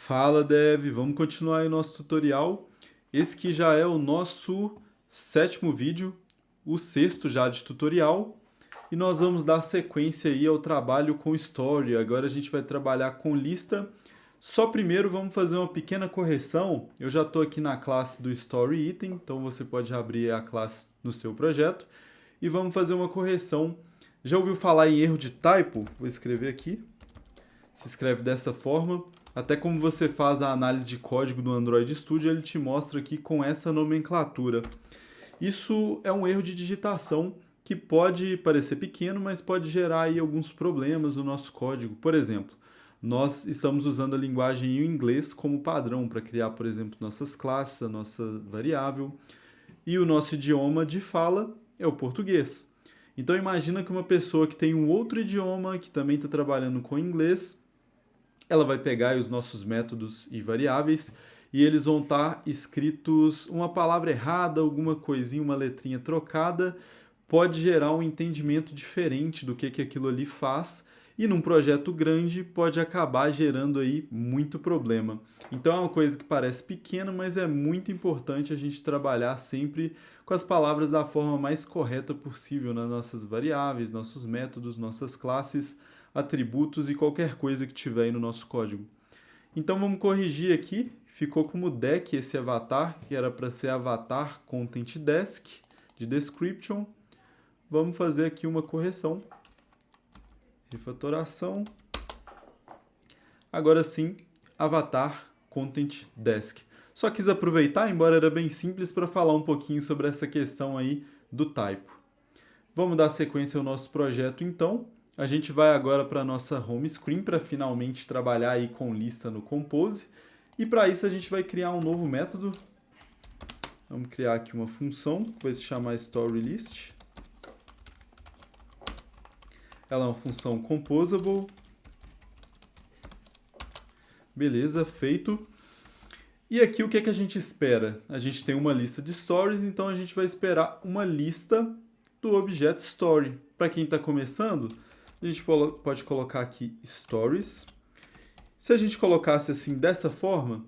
Fala, Dev, vamos continuar aí o nosso tutorial. Esse que já é o nosso sétimo vídeo, o sexto já de tutorial, e nós vamos dar sequência aí ao trabalho com Story. Agora a gente vai trabalhar com lista. Só primeiro vamos fazer uma pequena correção. Eu já estou aqui na classe do Story Item, então você pode abrir a classe no seu projeto. E vamos fazer uma correção. Já ouviu falar em erro de typo? Vou escrever aqui. Se escreve dessa forma. Até como você faz a análise de código do Android Studio, ele te mostra aqui com essa nomenclatura. Isso é um erro de digitação que pode parecer pequeno, mas pode gerar aí alguns problemas no nosso código. Por exemplo, nós estamos usando a linguagem em inglês como padrão para criar, por exemplo, nossas classes, a nossa variável, e o nosso idioma de fala é o português. Então imagina que uma pessoa que tem um outro idioma, que também está trabalhando com inglês, ela vai pegar os nossos métodos e variáveis e eles vão estar escritos uma palavra errada, alguma coisinha, uma letrinha trocada, pode gerar um entendimento diferente do que aquilo ali faz e num projeto grande pode acabar gerando aí muito problema. Então é uma coisa que parece pequena, mas é muito importante a gente trabalhar sempre com as palavras da forma mais correta possível nas nossas variáveis, nossos métodos, nossas classes, atributos e qualquer coisa que tiver aí no nosso código. Então vamos corrigir aqui, ficou como deck esse avatar, que era para ser avatar content desk, de description. Vamos fazer aqui uma correção, refatoração. Agora sim, avatar content desk. Só quis aproveitar, embora era bem simples, para falar um pouquinho sobre essa questão aí do typo. Vamos dar sequência ao nosso projeto então. A gente vai agora para a nossa home screen para finalmente trabalhar aí com lista no Compose. E para isso a gente vai criar um novo método. Vamos criar aqui uma função que vai se chamar StoryList. Ela é uma função composable. Beleza, feito. E aqui o que é que a gente espera? A gente tem uma lista de stories, então a gente vai esperar uma lista do objeto story. Para quem está começando, a gente pode colocar aqui stories. Se a gente colocasse assim dessa forma,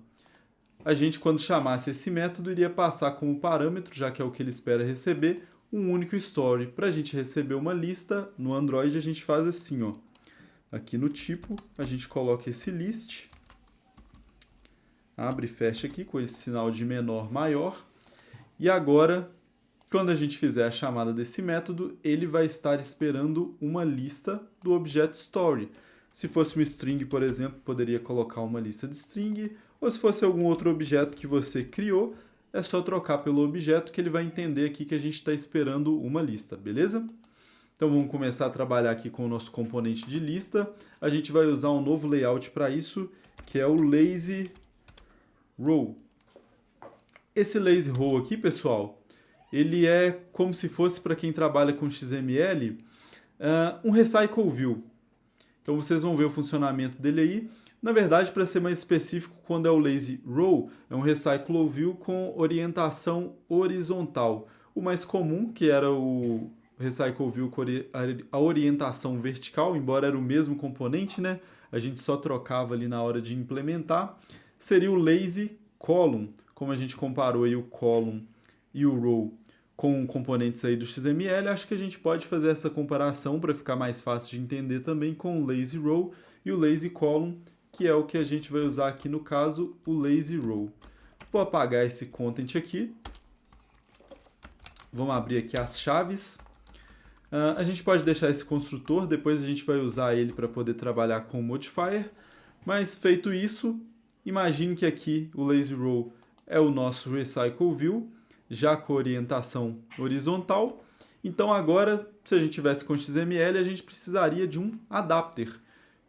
a gente quando chamasse esse método iria passar como parâmetro, já que é o que ele espera receber, um único story. Para a gente receber uma lista, no Android a gente faz assim, ó. Aqui no tipo, a gente coloca esse list, abre e fecha aqui com esse sinal de menor, maior. E agora, quando a gente fizer a chamada desse método, ele vai estar esperando uma lista do objeto story. Se fosse uma string, por exemplo, poderia colocar uma lista de string, ou se fosse algum outro objeto que você criou, é só trocar pelo objeto que ele vai entender aqui que a gente está esperando uma lista, beleza? Então vamos começar a trabalhar aqui com o nosso componente de lista. A gente vai usar um novo layout para isso, que é o lazy row. Esse lazy row aqui, pessoal, ele é como se fosse, para quem trabalha com XML, um recycle view. Então vocês vão ver o funcionamento dele aí. Na verdade, para ser mais específico, quando é o lazy row, é um recycle view com orientação horizontal. O mais comum, que era o recycle view com a orientação vertical, embora era o mesmo componente, né? A gente só trocava ali na hora de implementar, seria o lazy column, como a gente comparou aí o column e o row com componentes aí do XML, acho que a gente pode fazer essa comparação para ficar mais fácil de entender também com o lazy row e o lazy column, que é o que a gente vai usar aqui no caso, o lazy row. Vou apagar esse content aqui. Vamos abrir aqui as chaves. A gente pode deixar esse construtor, depois a gente vai usar ele para poder trabalhar com o modifier. Mas feito isso, imagine que aqui o lazy row é o nosso recycle view, já com orientação horizontal. Então agora, se a gente tivesse com XML, a gente precisaria de um adapter,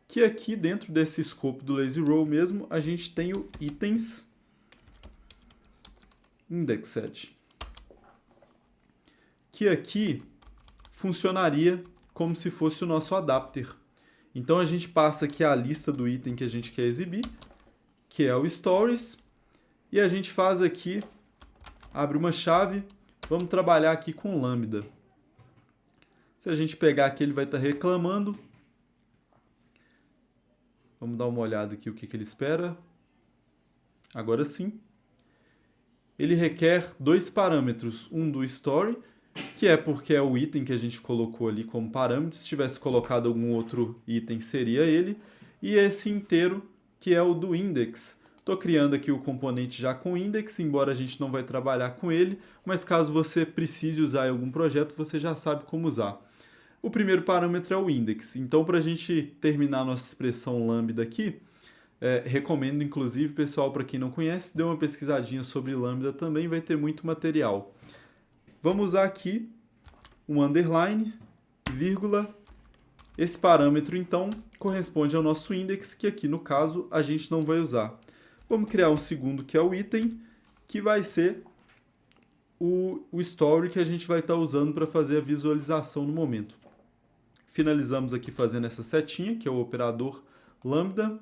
que aqui dentro desse escopo do lazy row mesmo, a gente tem o itens indexed, que aqui funcionaria como se fosse o nosso adapter. Então a gente passa aqui a lista do item que a gente quer exibir, que é o stories, e a gente faz aqui, abre uma chave, vamos trabalhar aqui com lambda. Se a gente pegar aqui, ele vai estar reclamando. Vamos dar uma olhada aqui o que ele espera. Agora sim. Ele requer dois parâmetros, um do story, que é porque é o item que a gente colocou ali como parâmetro. Se tivesse colocado algum outro item, seria ele. E esse inteiro, que é o do index. Estou criando aqui o componente já com index, embora a gente não vai trabalhar com ele, mas caso você precise usar em algum projeto, você já sabe como usar. O primeiro parâmetro é o index. Então, para a gente terminar a nossa expressão lambda aqui, recomendo, inclusive, pessoal, para quem não conhece, dê uma pesquisadinha sobre lambda também, vai ter muito material. Vamos usar aqui um underline, vírgula. Esse parâmetro, então, corresponde ao nosso index, que aqui, no caso, a gente não vai usar. Vamos criar um segundo, que é o item, que vai ser o story que a gente vai estar usando para fazer a visualização no momento. Finalizamos aqui fazendo essa setinha, que é o operador lambda.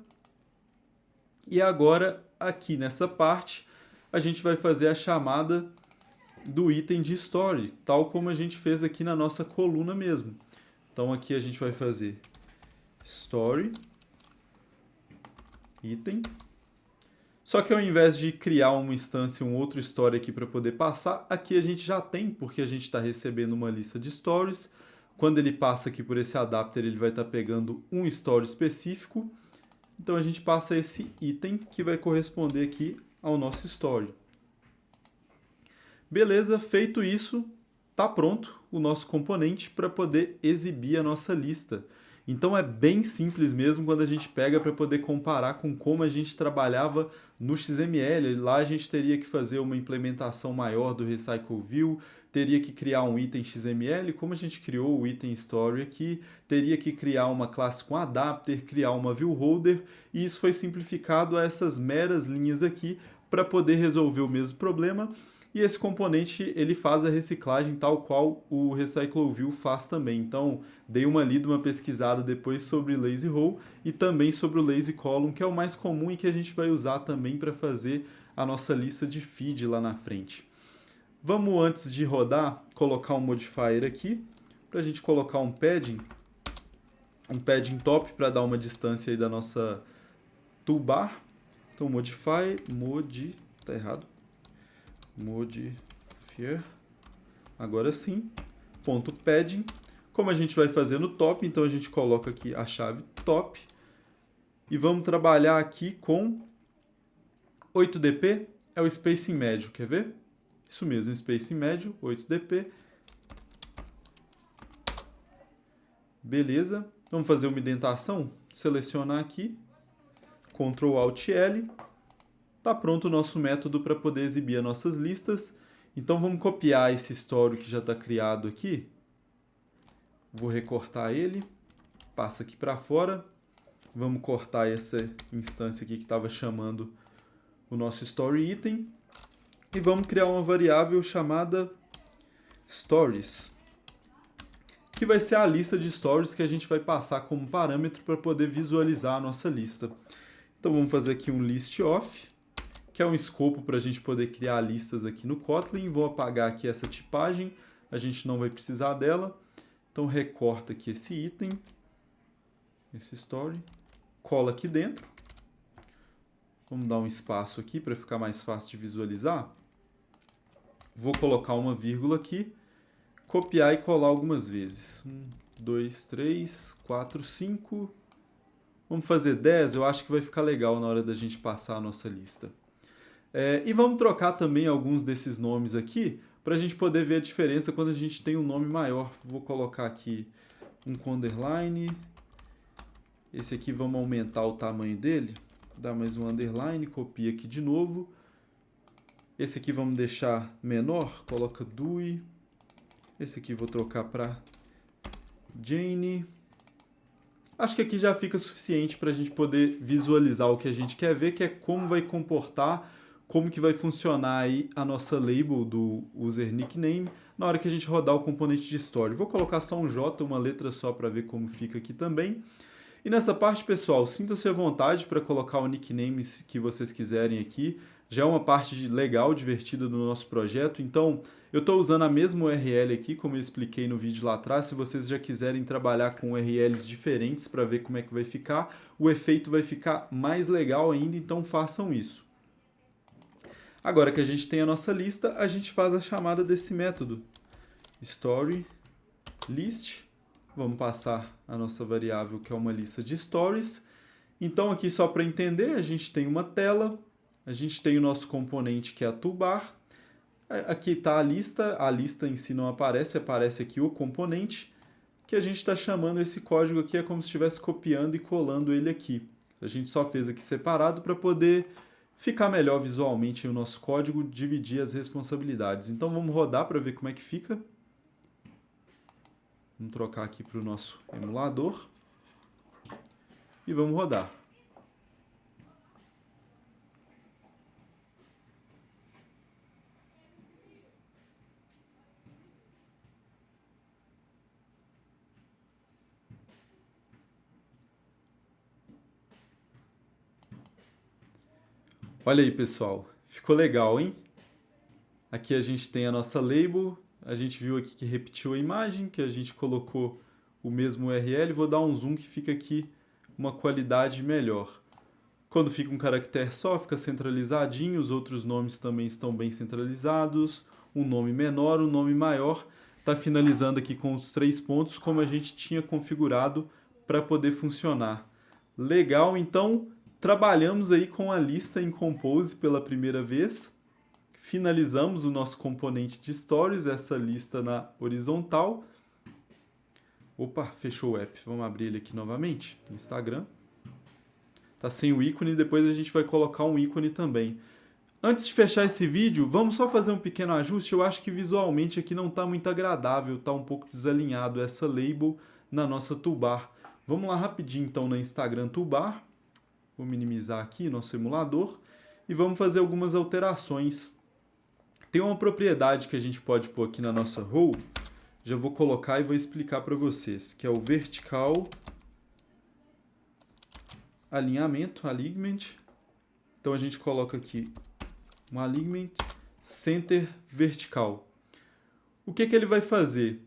E agora, aqui nessa parte, a gente vai fazer a chamada do item de story, tal como a gente fez aqui na nossa coluna mesmo. Então aqui a gente vai fazer story, item. Só que ao invés de criar uma instância, um outro story aqui para poder passar, aqui a gente já tem, porque a gente está recebendo uma lista de stories. Quando ele passa aqui por esse adapter, ele vai estar pegando um story específico. Então a gente passa esse item que vai corresponder aqui ao nosso story. Beleza, feito isso, está pronto o nosso componente para poder exibir a nossa lista. Então é bem simples mesmo quando a gente pega para poder comparar com como a gente trabalhava no XML. Lá a gente teria que fazer uma implementação maior do Recycle View, teria que criar um item XML, como a gente criou o item Story aqui, teria que criar uma classe com adapter, criar uma view holder, e isso foi simplificado a essas meras linhas aqui para poder resolver o mesmo problema. E esse componente ele faz a reciclagem tal qual o Recycle View faz também. Então, dei uma lida, uma pesquisada depois sobre Lazy Row e também sobre o Lazy Column, que é o mais comum e que a gente vai usar também para fazer a nossa lista de feed lá na frente. Vamos, antes de rodar, colocar um modifier aqui, para a gente colocar um padding top para dar uma distância aí da nossa toolbar. Então, modifier, tá errado. Modifier, agora sim, ponto padding. Como a gente vai fazer no top, então a gente coloca aqui a chave top e vamos trabalhar aqui com 8dp, é o spacing médio, quer ver? Isso mesmo, spacing médio, 8dp. Beleza, vamos fazer uma indentação, selecionar aqui, Ctrl Alt L. Está pronto o nosso método para poder exibir as nossas listas. Então vamos copiar esse story que já está criado aqui. Vou recortar ele, passa aqui para fora. Vamos cortar essa instância aqui que estava chamando o nosso story item. E vamos criar uma variável chamada stories, que vai ser a lista de stories que a gente vai passar como parâmetro para poder visualizar a nossa lista. Então vamos fazer aqui um list of, que é um escopo para a gente poder criar listas aqui no Kotlin. Vou apagar aqui essa tipagem, a gente não vai precisar dela. Então recorta aqui esse item, esse story, cola aqui dentro. Vamos dar um espaço aqui para ficar mais fácil de visualizar. Vou colocar uma vírgula aqui, copiar e colar algumas vezes. 1, 2, 3, 4, 5. Vamos fazer 10, eu acho que vai ficar legal na hora da gente passar a nossa lista. E vamos trocar também alguns desses nomes aqui, para a gente poder ver a diferença quando a gente tem um nome maior. Vou colocar aqui um com underline. Esse aqui vamos aumentar o tamanho dele. Dá mais um underline, copia aqui de novo. Esse aqui vamos deixar menor, coloca Dewey. Esse aqui vou trocar para Jane. Acho que aqui já fica suficiente para a gente poder visualizar o que a gente quer ver, que é como vai comportar, como que vai funcionar aí a nossa label do user nickname na hora que a gente rodar o componente de story. Vou colocar só um J, uma letra só para ver como fica aqui também. E nessa parte, pessoal, sinta-se à vontade para colocar o nickname que vocês quiserem aqui. Já é uma parte legal, divertida do nosso projeto. Então, eu estou usando a mesma URL aqui, como eu expliquei no vídeo lá atrás. Se vocês já quiserem trabalhar com URLs diferentes para ver como é que vai ficar, o efeito vai ficar mais legal ainda, então façam isso. Agora que a gente tem a nossa lista, a gente faz a chamada desse método. Story list. Vamos passar a nossa variável, que é uma lista de stories. Então, aqui só para entender, a gente tem uma tela, a gente tem o nosso componente, que é a toolbar. Aqui está a lista em si não aparece, aparece aqui o componente, que a gente está chamando esse código aqui, é como se estivesse copiando e colando ele aqui. A gente só fez aqui separado para poder ficar melhor visualmente o nosso código, dividir as responsabilidades. Então vamos rodar para ver como é que fica. Vamos trocar aqui para o nosso emulador. E vamos rodar. Olha aí, pessoal. Ficou legal, hein? Aqui a gente tem a nossa label. A gente viu aqui que repetiu a imagem, que a gente colocou o mesmo URL. Vou dar um zoom que fica aqui uma qualidade melhor. Quando fica um caractere só, fica centralizadinho. Os outros nomes também estão bem centralizados. Um nome menor, um nome maior. Está finalizando aqui com os 3 pontos, como a gente tinha configurado para poder funcionar. Legal, então trabalhamos aí com a lista em Compose pela primeira vez. Finalizamos o nosso componente de Stories, essa lista na horizontal. Opa, fechou o app. Vamos abrir ele aqui novamente, Instagram. Tá sem o ícone, depois a gente vai colocar um ícone também. Antes de fechar esse vídeo, vamos só fazer um pequeno ajuste. Eu acho que visualmente aqui não está muito agradável, está um pouco desalinhado essa label na nossa toolbar. Vamos lá rapidinho então na Instagram Toolbar. Vou minimizar aqui nosso emulador e vamos fazer algumas alterações. Tem uma propriedade que a gente pode pôr aqui na nossa row, já vou colocar e vou explicar para vocês, que é o vertical alinhamento, alignment. Então a gente coloca aqui um alignment center vertical. O que ele vai fazer?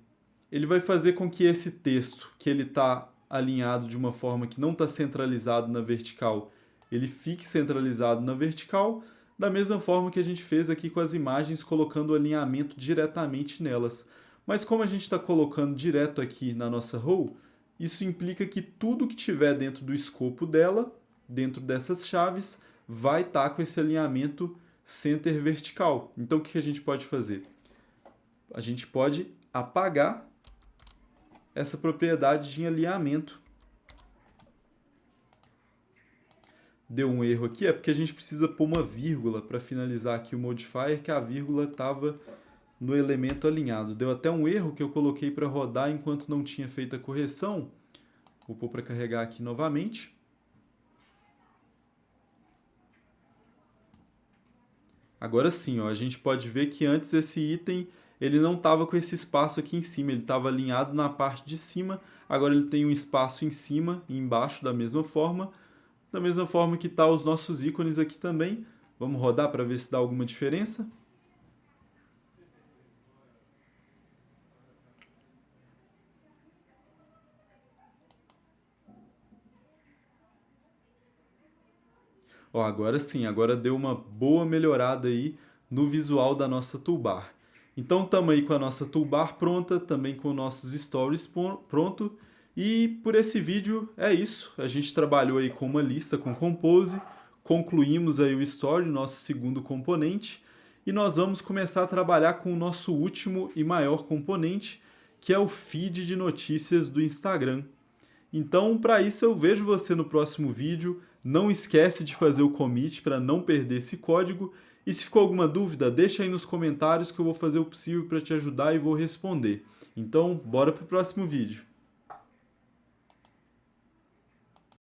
Ele vai fazer com que esse texto, que ele está alinhado de uma forma que não está centralizado na vertical, ele fique centralizado na vertical, da mesma forma que a gente fez aqui com as imagens, colocando o alinhamento diretamente nelas. Mas como a gente está colocando direto aqui na nossa row, isso implica que tudo que tiver dentro do escopo dela, dentro dessas chaves, vai estar com esse alinhamento center vertical. Então o que a gente pode fazer? A gente pode apagar essa propriedade de alinhamento. Deu um erro aqui, é porque a gente precisa pôr uma vírgula para finalizar aqui o modifier, que a vírgula estava no elemento alinhado. Deu até um erro que eu coloquei para rodar enquanto não tinha feito a correção. Vou pôr para carregar aqui novamente. Agora sim, ó, a gente pode ver que antes esse item ele não estava com esse espaço aqui em cima, ele estava alinhado na parte de cima, agora ele tem um espaço em cima e embaixo da mesma forma que tá os nossos ícones aqui também. Vamos rodar para ver se dá alguma diferença. Ó, agora sim, agora deu uma boa melhorada aí no visual da nossa toolbar. Então estamos aí com a nossa toolbar pronta, também com nossos stories pronto. E por esse vídeo é isso. A gente trabalhou aí com uma lista com Compose, concluímos aí o story, nosso segundo componente, e nós vamos começar a trabalhar com o nosso último e maior componente, que é o feed de notícias do Instagram. Então, para isso eu vejo você no próximo vídeo. Não esquece de fazer o commit para não perder esse código. E se ficou alguma dúvida, deixa aí nos comentários que eu vou fazer o possível para te ajudar e vou responder. Então, bora para o próximo vídeo.